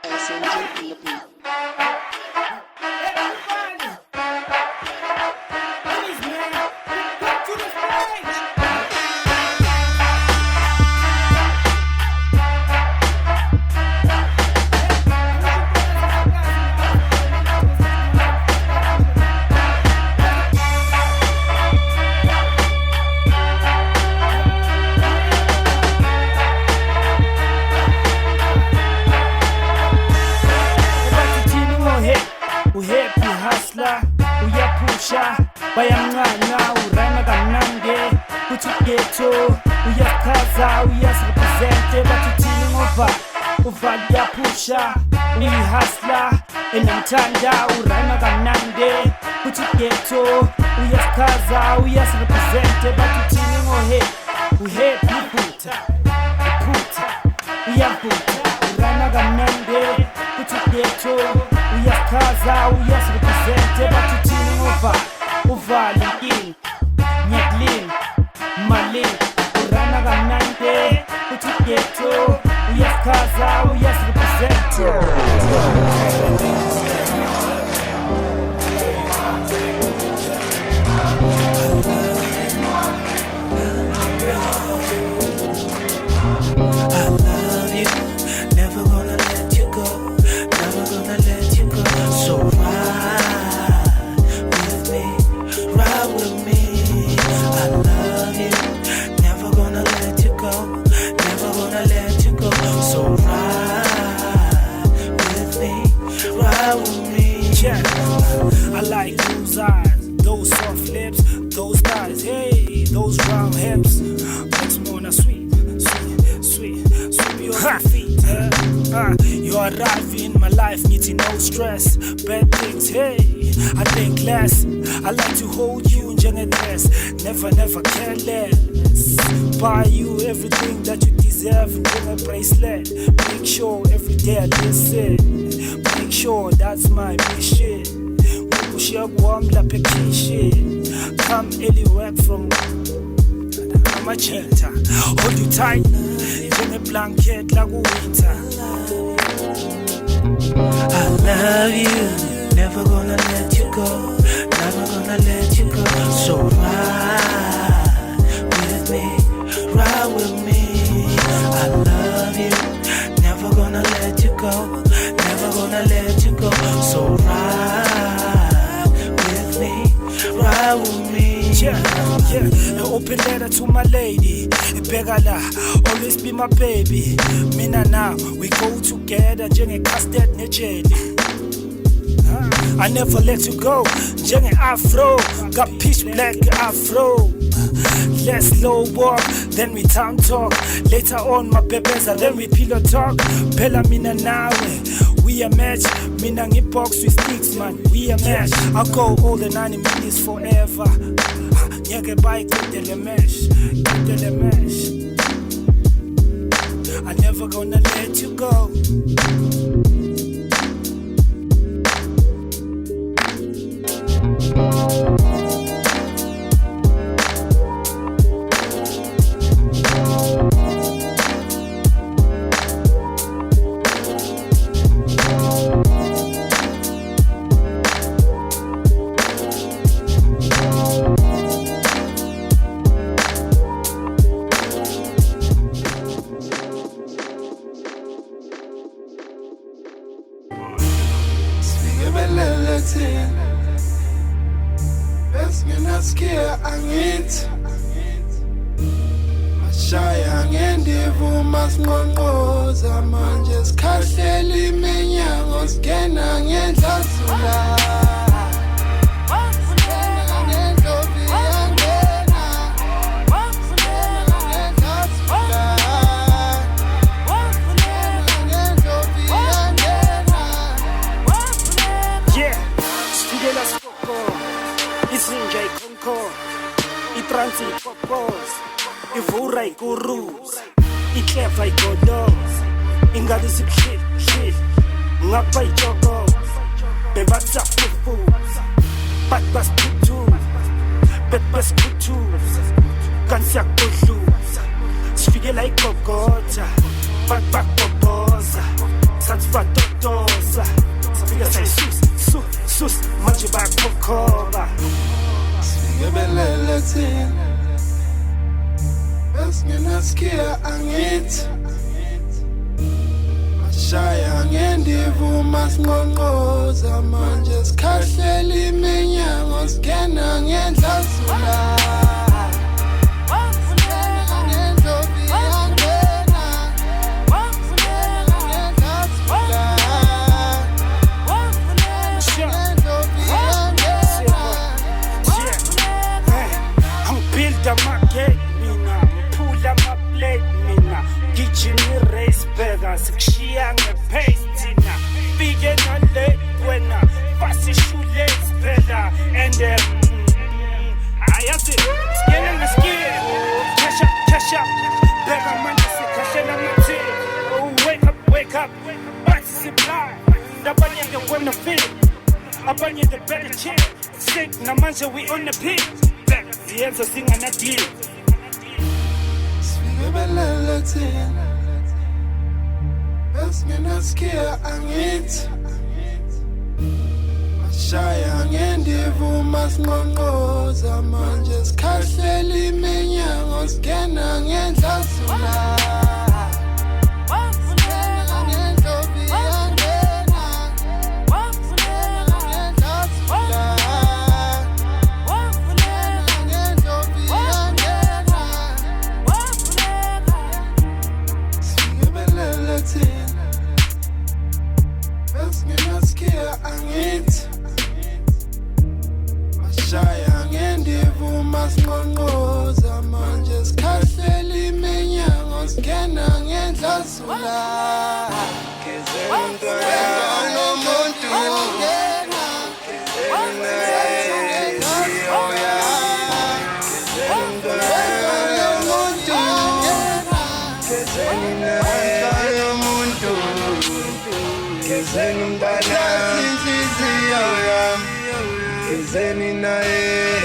SNG in the beat. Uhappy hustler, uyapusha, bayamncana, urhyma kamnandi, kuthi ghetto, uyakhaza, uyasirepresente, bathi thini ngova, uva uyapusha, uyihustler, enomthanda, urhyma kamnandi, kuthi ghetto, uyakhaza, uyasirepresente, bathi thini uhappy phutha, uyabhutha, urhyma kamnandi, kuthi ghetto, uyakhaza, uyasirepresente, bathi thini uvali in, nyaklin, malin, urhyma kamnandi, kuthi ghetto, uyakhaza, uyasirepresente. I like those eyes, those soft lips, those thighs, hey, those round hips. Makes me wanna sweep you off your feet. You arrive in my life, needing no stress, bad things, hey. I think less. I like to hold you in dress, never careless. Buy you everything that you deserve, bring a bracelet. Make sure every day I listen. Make sure that's my mission. Warm like a shit. Come early work from my cheetah. Hold you tight, in a blanket like a winter. I love you, never gonna let you go, never gonna let you go. So ride with me. I love you, never gonna let you go, never gonna let you go. So ride with me. Yeah, an open letter to my lady. Ibekala, always be my baby. Mina now, we go together, njenge custard ne jelly. I never let you go, njenge afro, got pitch black afro. Let's slow walk, then we town talk. Later on, my bebeza, then we pillow talk. Pela mina nawe, we a match. Mina box with sticks, man, we a match. I'll go all the 90 minutes forever. Nyeke bike with the mesh, I never gonna let you go. Besnginaskia angit Mashaya ngendivu masnqonqoza manje sikhahlela iminyango singena ngendlazula Izinja ikhonko, itransi ipopos, ivura ikuruza, iklefa igodoza, ingalo sibhlit, ngapha itshokoza, bebatsafufuza, bathi basiphuthuza, bethi besikhuthuza, kanti siyakudluza, sifikela igogotha, bathi bakuboboza. sathi batotosa sifika sayisus manje bayakhokhoba sigebelele thina besingenasikia angithi mashaya ngendivu masingqongqoza manje sikhahlela iminyango singena ngendlazula sikushiya ngepace thina fike nale wena fasishule siphela and ayazi singena ngesikie chasha bheka manje sikhahlela ngathi wake up what's supply abanye ngekona feel abanye the better chance sick namanje we on the pitch back siyenza singana deal sigebelele thina besingenasikia angithi mashaya ngendivu masingqongqoza manje sikhahlela iminyango singena ngendlazula mashaya ngendivu masingqongqoza manje sikhahlela iminyango singena ngendlazula Gezeni nae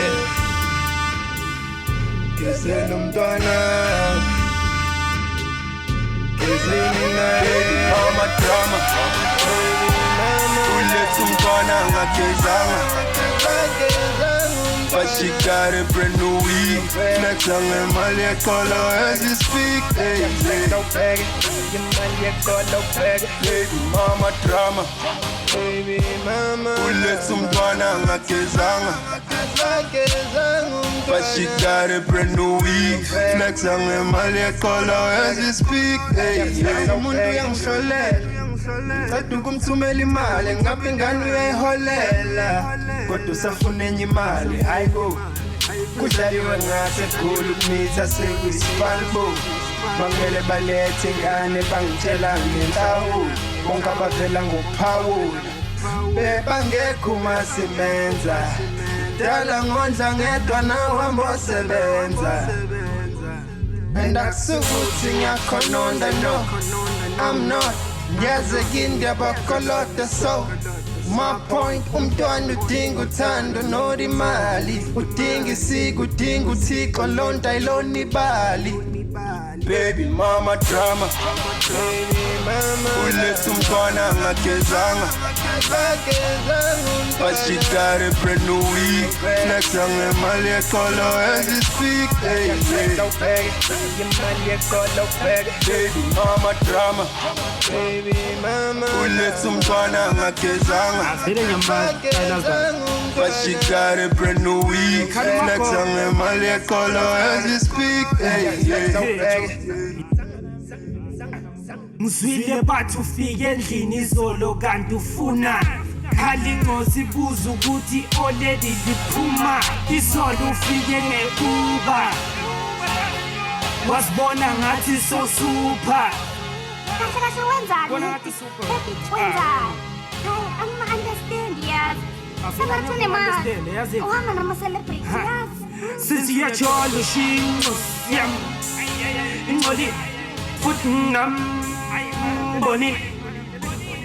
Gezeni mtwana Gezeni nae Mama drama Ulethu mtwana ngagezanga But she got a brand new weed Next on the Mali color as you speak no bag Baby mama drama Baby mama Ulethu mtwana ngagezanga But she got a brand new weed Next on the Mali color as you speak Umuntu yangisholela Ngiceda ukumthumela imali ngabe ingane uyayiholela Kodwa usafuna enye imali hayibo Kudlaliwe ngathi ekhulu kumitha sekuyisipalbo Bangele balethe ingane bangitshela ngenhlawulo Bonke abavela ngokuphawula Bebangekho masimenza Dala ngondla ngedwa nawuhamba osebenza Bendakusukuthi ngiyakhononda no I'm not Ngiyazekini ngiyabakolota so My point umntwana udinga uthando nodi imali Udinga isiko udinga uthixo lonta ilona ibali Baby mama drama Baby mama Ulethu mntwana ngagezanga But she got a brand new weed Next on the Mali color as you speak Baby mama drama Baby mama Ulethu mntwana ngagezanga But she got a brand new weed Next on the Mali color as you speak Ngizwile bathi ufike endlini izolo kanti ufuna Khali ngozi buza ukuthi already liphuma Izolo ufike ngeUber Wasibona ngathi so super Kahle wenzani? Bona ngathi super Wenzani? Hayi angima-understand yazi Sengathi unemali Uhamba nama-celebrity yazi Sithi yajola ushingo siyam Ingcoli futhi nam Boni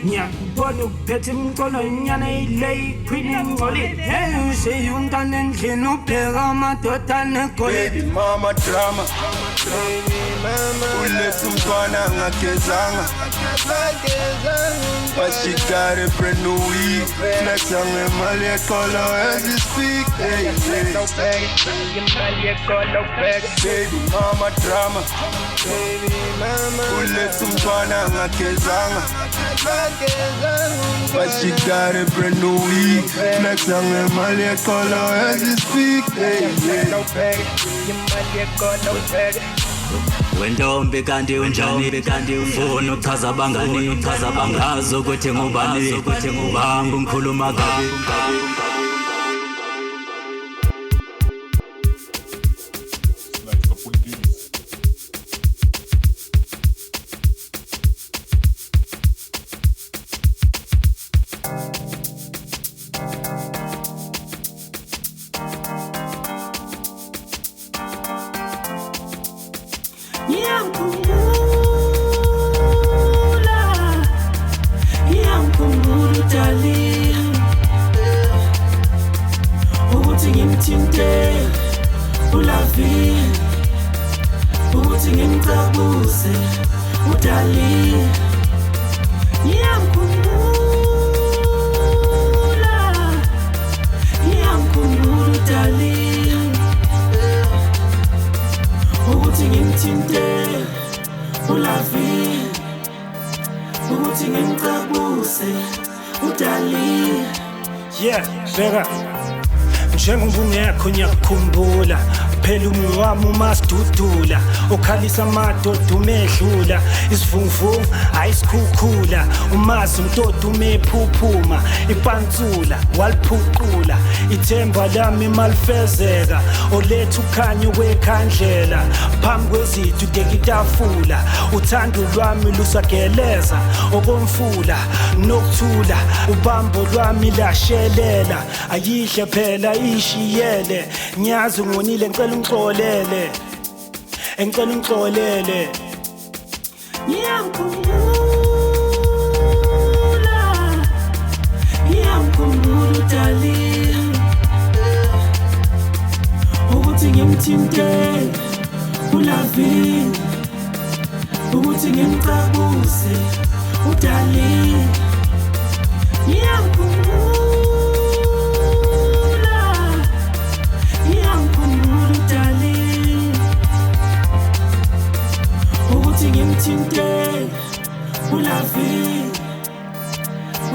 ngiyakubona ukuphethe imqondo inyana ilay queen engcolile hey ushiye umntana endlini ubheka amadoda negolide baby mama drama uletha umntwana angagezanga but she got a brand new weed flexa ngemali yeqolo as we speak hey, baby mama drama uletha umntwana angagezanga but she got a brand new weed flexa ngemali yeqolo as we speak hey, wentombi kanti unjani ufuna ukuchaza bangani ngazi ukuthi ngubani ubanga ungikhuluma kabi Ngiyamkhumbula darling ukuthi ngimthinte ulavi ukuthi ngimcabuse darling ngiyamkhumbula darling ukuthi ngimthinte ulavi ukuthi ngimcabuse darling yeah bheka njengobungekho ngiyakukhumbula phela umnwe wami umasidudula ukhalisa amadoda umedlula isivunguvungu ayisikhukhula umazi umtodo umephuphuma ipantsula waliphuqula ithemba lami malifezeka oletha ukhanyo kwekhandlela phambi kwezithu dekitafula uthando lwami lusageleza okomfula nokuthula ubambo lwami lashelela ayihle phela ishiyele ngiyazi ngonile ngicela ungixolele ngiyamkhumbula darling ukuthi ngimthinte ulavi ukuthi ngimcabuse darling ngiyamkhumbula darling ukuthi ngimthinte ulavi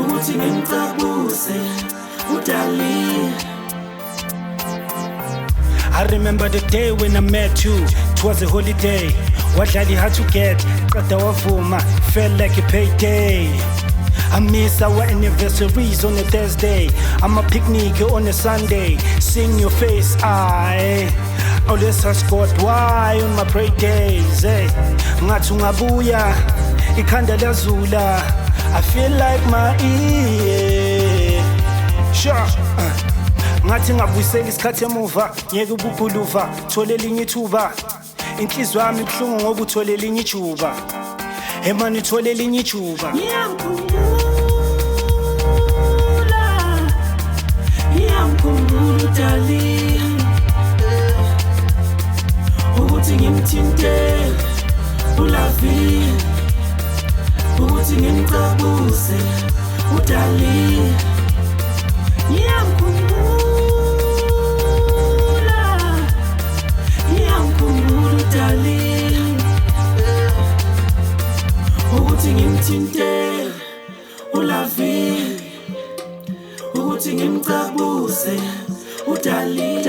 ukuthi ngimcabuse darling I remember the day when I met you. It was a holiday. Wadlali hard to get. Qada wavuma. Felt like a payday. I miss our anniversaries on a Thursday. I'm a picnic on a Sunday. Seeing your face, I always ask God why on my pray days. Hey, ngathi ungabuya, ikhanda lazula. I feel like my ear. Sure. Ngathi ngabuyisela isikhathi emuva ngeke ububhuluva thole elinye ithuba inhliziyo yami ibhlungu ngoba uthole elinye ijuba emani uthole elinye ijuba ngiyamkhumbula darling ukuthi ngimthinte ulavi ukuthi ngimcabuse darling ngiyamkhumbula darling ukuthi ngimthinte ulavi ukuthi ngimcabuse darling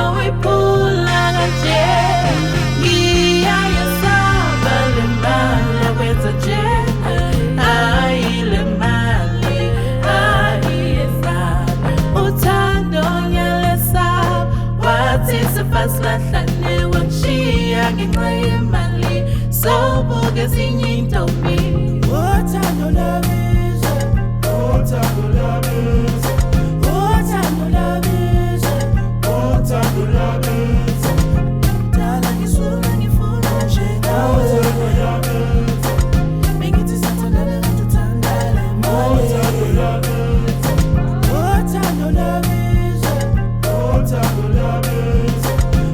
mawipula kanje ngiyayesaba le mali yakwenza nje ayile mali ayiyesaba uthando ngiyalesaba wathi sefasilahlane wangshiya ngenxa yemali sobuke ezinye intombi uthando labiza uthando labiza uthando labiza uthando labiza dala ngisuka ngifuna njengawe uthando labiza bengithi sathandana kanti uthanda le mali uthando labiza uthando labiza uthando labiza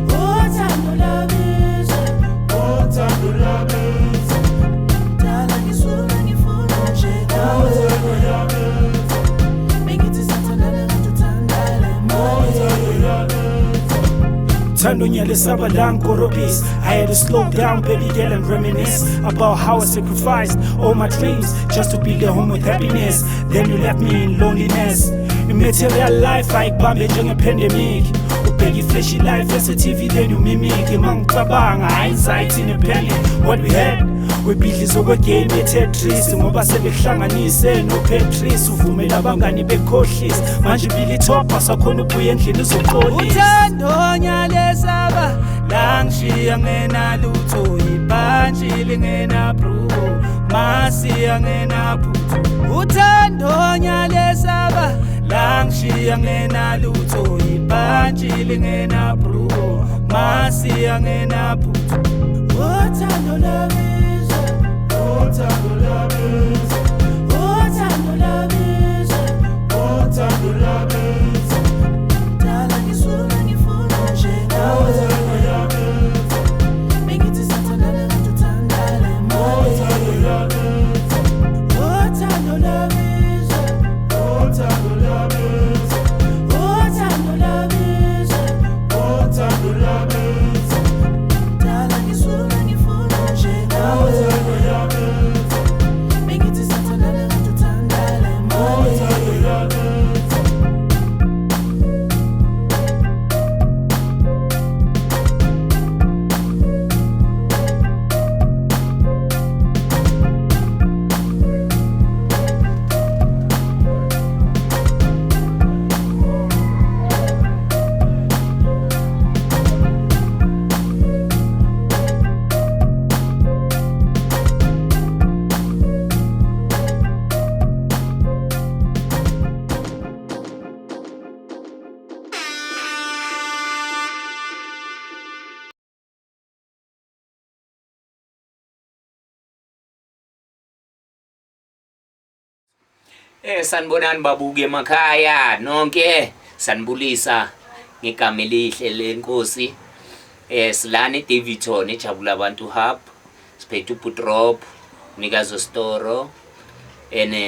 uthando labiza uthando labiza dala ngisuka ngifuna njengawe uthando labiza bengithi sathandana kanti uthanda le mali uthando labiza Tando nyalesaba langorobis. I had to slow down, baby girl, and reminisce about how I sacrificed all my dreams just to build a home with happiness. Then you left me in loneliness. In material life, I bambe during a pandemic. Ubeki flashy life as a TV, then you mimic. Among tabang, anxiety in a panic. What we had, we built this over game, it Tetris. Ngoba sebehlanganise no Petris. Uvumela abangani bekhohlisa. Manje bili top, asakhona ubuye endlini uzoxolisa. Uthando nyalesaba langishiya ngenalutho ibhantshi lingenabhruko masiya ngenaphutho uthando nyalesaba langishiya ngenalutho ibhantshi lingenabhruko masiya ngenaphutho uthando labiza uthando labiza uthando labiza uthando labiza dala ngisuka ngifuna njengawe uthando labiza bengithi sathandana kanti uthanda le mali uthando labiza uthando labiza uthando labiza uthando labiza uthando labiza dala ngisuka ngifuna njengawe uthando labiza bengithi sathandana kanti uthanda le mali uthando labiza Sanibonani babuke emakhaya nonke sanibulisa ngegama elihle lenkosi silana Davidton ejabula abantu hub siphethe uPutrop unikazi westoro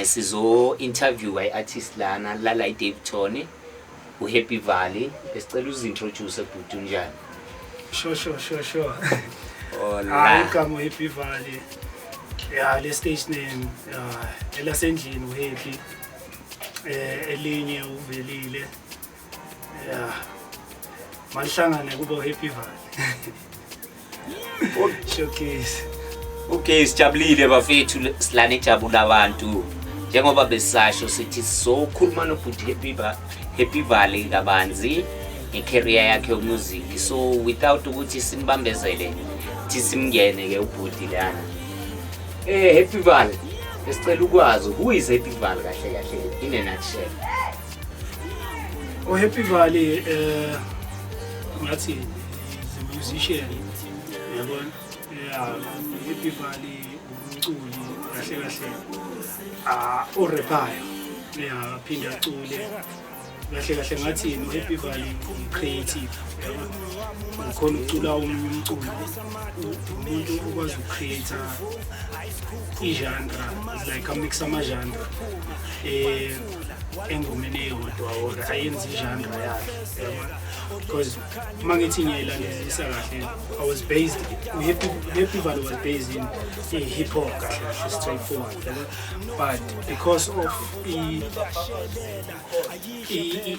sizo interview artist lana lala eDavidton uHappy Valley besicela uzintroduce ebhuti njani Sure. Hola Igama Happy Valley. Yeah, le stage name elasendlini uHappy. Elinye uvelile. Yeah. Malihlangane kuba Happy Valley. Showcase. Okay sijabulile bafethu silana ejabula abantu njengoba besasho sithi sokhuluma nobhuti Happy Valley kabanzi ngecareer yakhe yomusic so without ukuthi simbambezele simngene ke ubhuti lana Happy Valley esicela ukwazi who is Happy Valley kahle in a nutshell Happy Valley ngathi is a musician yabona Happy Valley umculi kahle urepayo phinda acule kahle ngathi Happy Valley creative yabona ukhona ukucula omunye umculo umuntu ukwazi ukcreate i-genre like amix ama-genre engomeni eyodwa or ayenza i-genre yakhe because uma ngithi ngiyayilandelisa kahle I was based Happy Valley was based in hip hop kahle straightforward but because of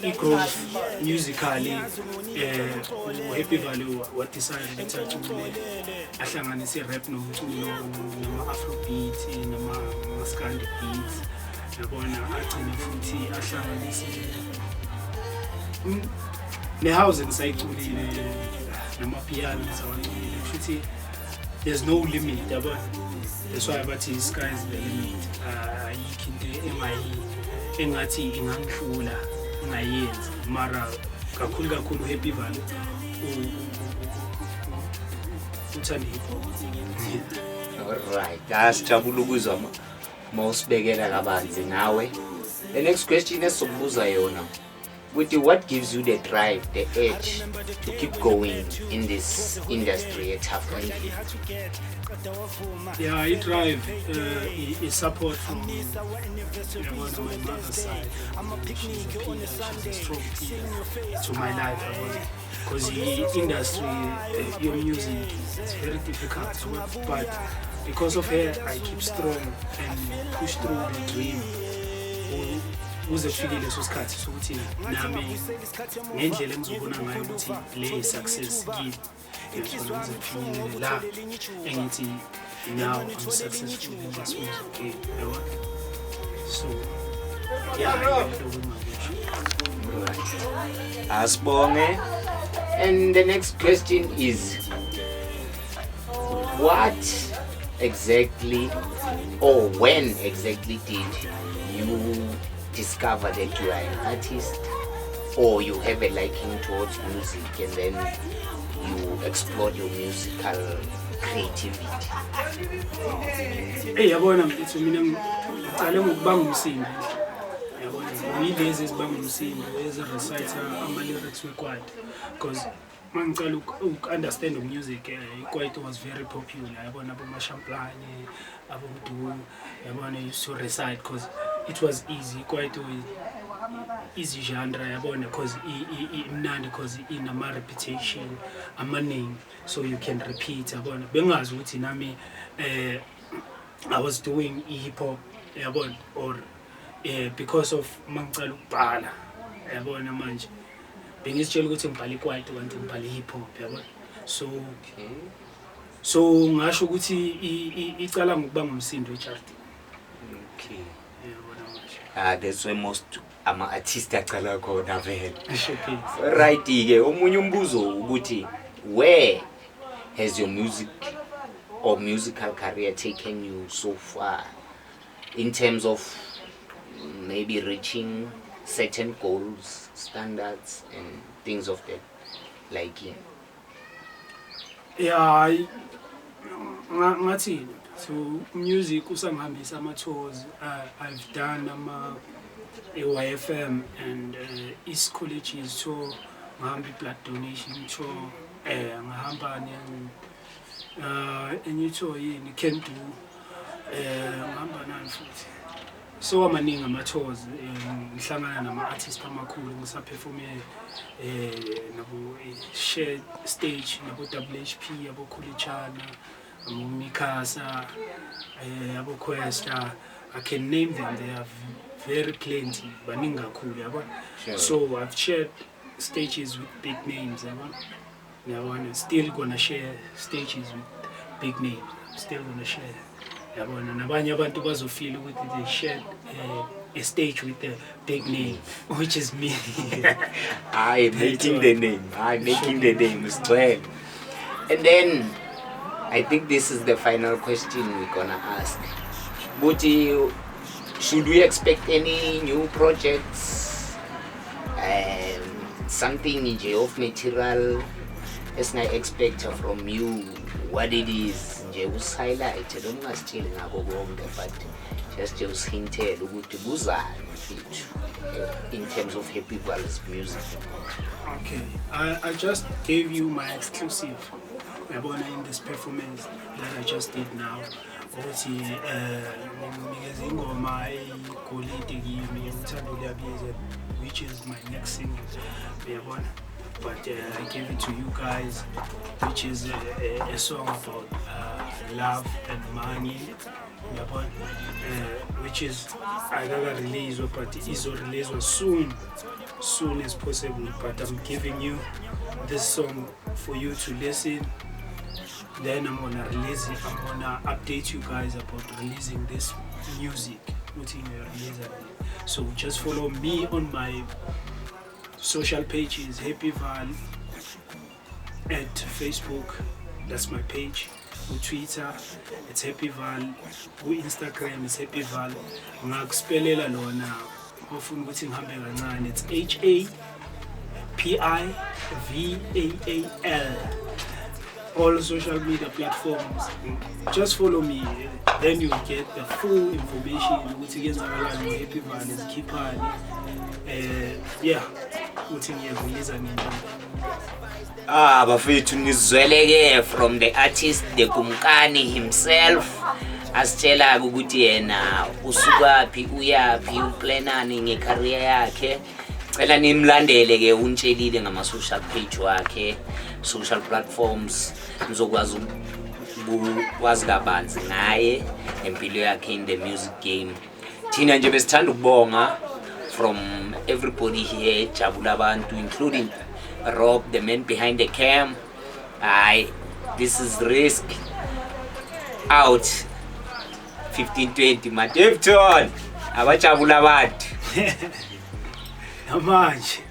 i-growth musically Happy Valley what decided ukuthi ahlanganise i-rap nomculo nama-afrobeat nama-scandi beats yabona agcine futhi ahlanganise ne-house ngisayiculile namapiano ngisawaculile futhi there's no limit yabona that's why bathi sky is the limit ayikho into engathi ingangihlula ngayenza mara kakhulu Happy Valley uthanda hip hop. Alright, asijabula ukuzwa mawusibekela kabanzi nawe. The next question esizokubuza yona ukuthi what gives you the drive, the edge to keep going in this industry at Tough Life? Yeah, I drive is support from my mother's side. She's a pillar, she's a strong pillar to my life. Because the industry, your music, it's very difficult to work, but because of her, I keep strong and push through the dream. Uzefike leso sikhathi sokuthi nami ngendlela engizobona ngayo ukuthi le success kimi ngizofike la engithi now I'm successful in this music game. So yeah, Asibonge. And the next question is what exactly or when exactly did you discover that you are an artist or you have a liking towards music and then you explore your musical creativity? Hey, yabona mfethu mina ngicale ngokubanga umsindo. Yabona ngiyilezi ezibanga umsindo ezi-reciter ama-lyrics wekwati because mangicala uku-understand music ikwati was very popular yabona abomashamplane abomdu yabona used to recite because it was easy quite easy genre yabona because imnandi because inama reputation amaningi so you can repeat yabona bengazi ukuthi nami I was doing hip hop yabona or because of mangicala ukubhala yabona manje bengisitshela ukuthi ngibhala ikwati kanti ngibhala hip hop yabona so ngasho ukuthi icala ngokubanga umsindo eCharti. Okay. That's where most ama-artists acala khona vele. Right ke omunye umbuzo ukuthi where has your music or musical career taken you so far in terms of maybe reaching certain goals, standards and things of that liking? Yeah, ngathi so music usangihambisa ama-tours. I've done AYFM and East Colleges tour, ngahamba i-blood donation tour, ngahamba enye tour yini can do, ngahamba nani futhi. So amaningi ama-tours, ngihlangana nama-artists amakhulu ngisaperforme nabo shared stage nabo WHP, abo Kulichana, Mikasa, abo Questa. I can name them, they are very plenty, baninga cool, yabona. So I've shared stages with big names, yabona. Still gonna share stages with big names. Still gonna share, yabona. Nabanye abantu bazofeel ukuthi they shared a stage with a big name, which is me. Making the name. Making the name is 12. And then I think this is the final question we're gonna ask. But should we expect any new projects? Something in of material as I expect from you, what it is, just highlight. I don't want to still go but just hint ukuthi buzani in terms of Happy Val's music? Okay, I just gave you my exclusive in this performance that I just did now. Which is my next single. But I gave it to you guys, which is a song about love and money. Which is I gotta release, but it is released soon as possible. But I'm giving you this song for you to listen. Then I'm gonna release it. I'm gonna update you guys about releasing this music. So just follow me on my social pages, Happy Val at Facebook. That's my page. On Twitter, it's Happy Val. On Instagram, it's Happy Val. Ngakspellela lona. Ofuna ukuthi ngihambe kancane. It's HAPIVAAL. All social media platforms. Just follow me. Then you get the full information. Ukuthi kuyenzakalani Happy Val is Khipani. Yeah. Ukuthi ngiyarelease nini. Bafethu nizweleke from the artist the Kumkani himself asitshela ukuthi yena usukaphi uyaphi uplanani ngecareer yakhe. Cela nimlandele ke untshela ngama social page wakhe, social platforms nizokwazi ukwazi kabanzi ngaye empilo yakhe in the music game. Thina nje besithanda ukubonga from everybody here Jabula Bantu, including Rob, the man behind the cam. This is Risk out 1520 ma Dave John abajabula bantu Namanje